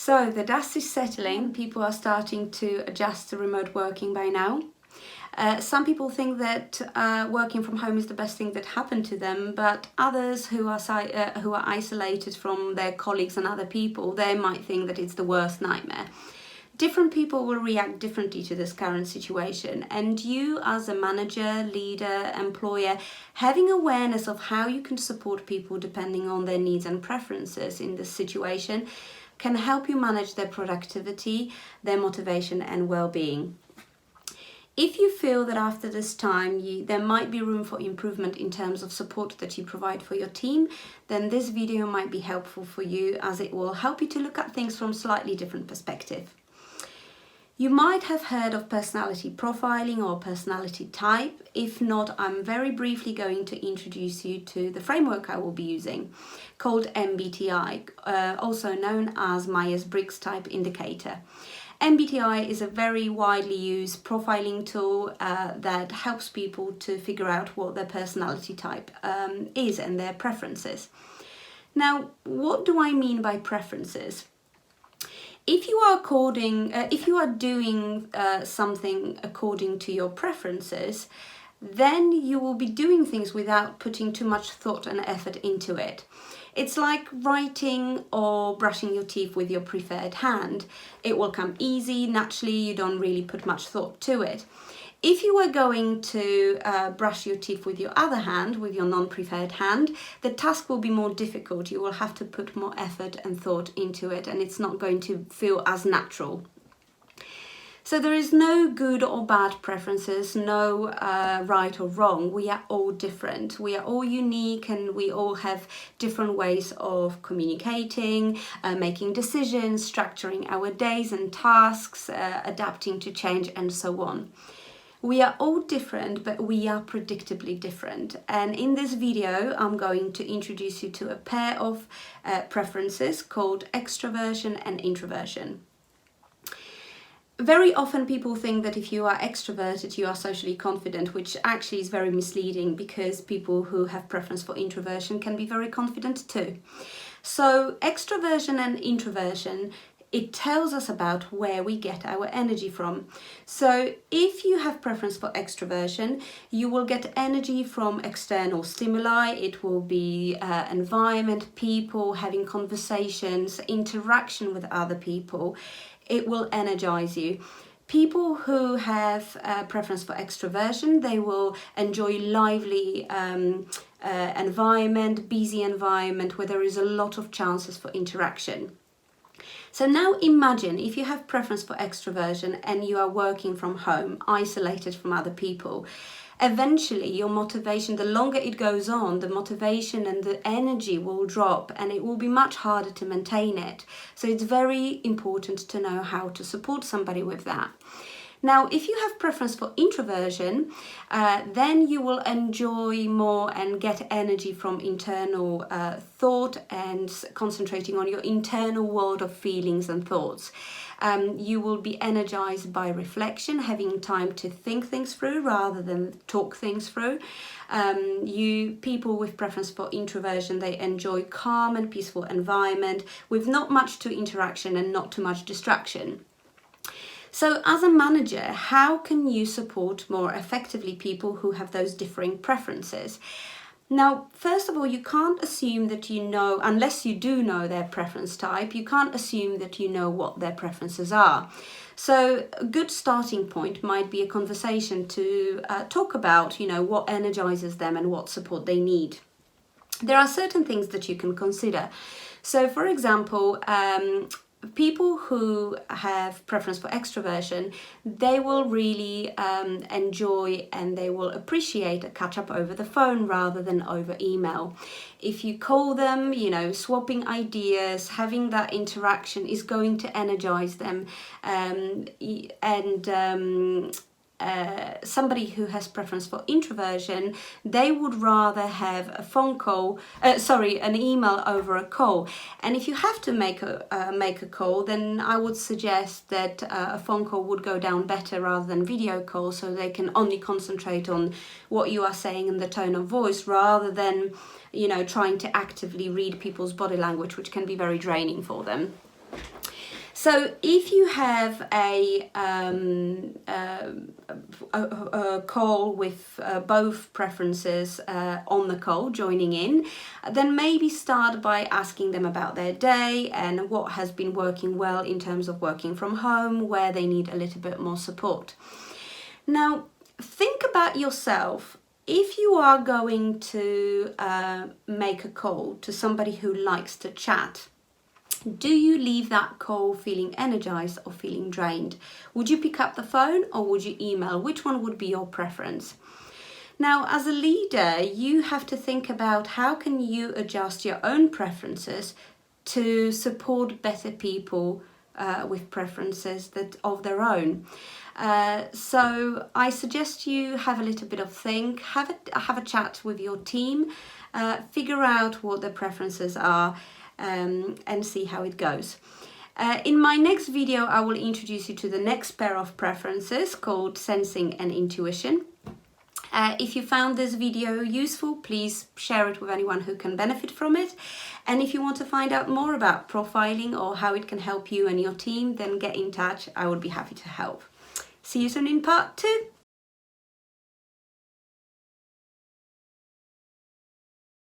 So the dust is settling, people are starting to adjust to remote working by now. Some people think that working from home is the best thing that happened to them, but others who are isolated from their colleagues and other people, they might think that it's the worst nightmare. Different people will react differently to this current situation, and you as a manager, leader, employer, having awareness of how you can support people depending on their needs and preferences in this situation can help you manage their productivity, their motivation and well-being. If you feel that after this time there might be room for improvement in terms of support that you provide for your team, then this video might be helpful for you, as it will help you to look at things from a slightly different perspective. You might have heard of personality profiling or personality type. If not, I'm very briefly going to introduce you to the framework I will be using, called MBTI, also known as Myers-Briggs Type Indicator. MBTI is a very widely used profiling tool that helps people to figure out what their personality type is and their preferences. Now, what do I mean by preferences? If you are doing something according to your preferences, then you will be doing things without putting too much thought and effort into it. It's like writing or brushing your teeth with your preferred hand. It will come easy, naturally, you don't really put much thought to it. If you were going to brush your teeth with your other hand, with your non-preferred hand, the task will be more difficult. You will have to put more effort and thought into it, and it's not going to feel as natural. So there is no good or bad preferences, no right or wrong. We are all different. We are all unique, and we all have different ways of communicating, making decisions, structuring our days and tasks, adapting to change, and so on. We are all different, but we are predictably different. And in this video, I'm going to introduce you to a pair of preferences called extraversion and introversion. Very often people think that if you are extroverted, you are socially confident, which actually is very misleading, because people who have preference for introversion can be very confident too. So extraversion and introversion, it tells us about where we get our energy from. So if you have preference for extroversion, you will get energy from external stimuli. It will be environment, people, having conversations, interaction with other people. It will energize you. People who have preference for extroversion, they will enjoy lively environment, busy environment where there is a lot of chances for interaction. So now imagine if you have preference for extroversion and you are working from home, isolated from other people. Eventually your motivation, the longer it goes on, the motivation and the energy will drop, and it will be much harder to maintain it. So it's very important to know how to support somebody with that. Now, if you have preference for introversion, then you will enjoy more and get energy from internal thought and concentrating on your internal world of feelings and thoughts. You will be energized by reflection, having time to think things through rather than talk things through. People with preference for introversion, they enjoy calm and peaceful environment with not much to interaction and not too much distraction. So as a manager, how can you support more effectively people who have those differing preferences? Now, first of all, you can't assume that you know, unless you do know their preference type, you can't assume that you know what their preferences are. So a good starting point might be a conversation to talk about, what energizes them and what support they need. There are certain things that you can consider. So for example, people who have preference for extroversion, they will really enjoy and they will appreciate a catch-up over the phone rather than over email. If you call them, swapping ideas, having that interaction is going to energize them, somebody who has preference for introversion, they would rather have an email over a call. And if you have to make a call, then I would suggest that a phone call would go down better rather than video call, so they can only concentrate on what you are saying and the tone of voice, rather than trying to actively read people's body language, which can be very draining for them. So if you have a call with both preferences on the call joining in, then maybe start by asking them about their day and what has been working well in terms of working from home, where they need a little bit more support. Now, think about yourself. If you are going to make a call to somebody who likes to chat, do you leave that call feeling energized or feeling drained? Would you pick up the phone or would you email? Which one would be your preference? Now, as a leader, you have to think about how can you adjust your own preferences to support better people with preferences that of their own. So I suggest you have a little bit of think, have a chat with your team, figure out what their preferences are, and see how it goes. In my next video, I will introduce you to the next pair of preferences called sensing and intuition. If you found this video useful, please share it with anyone who can benefit from it. And if you want to find out more about profiling or how it can help you and your team, then get in touch. I would be happy to help. See you soon in part 2.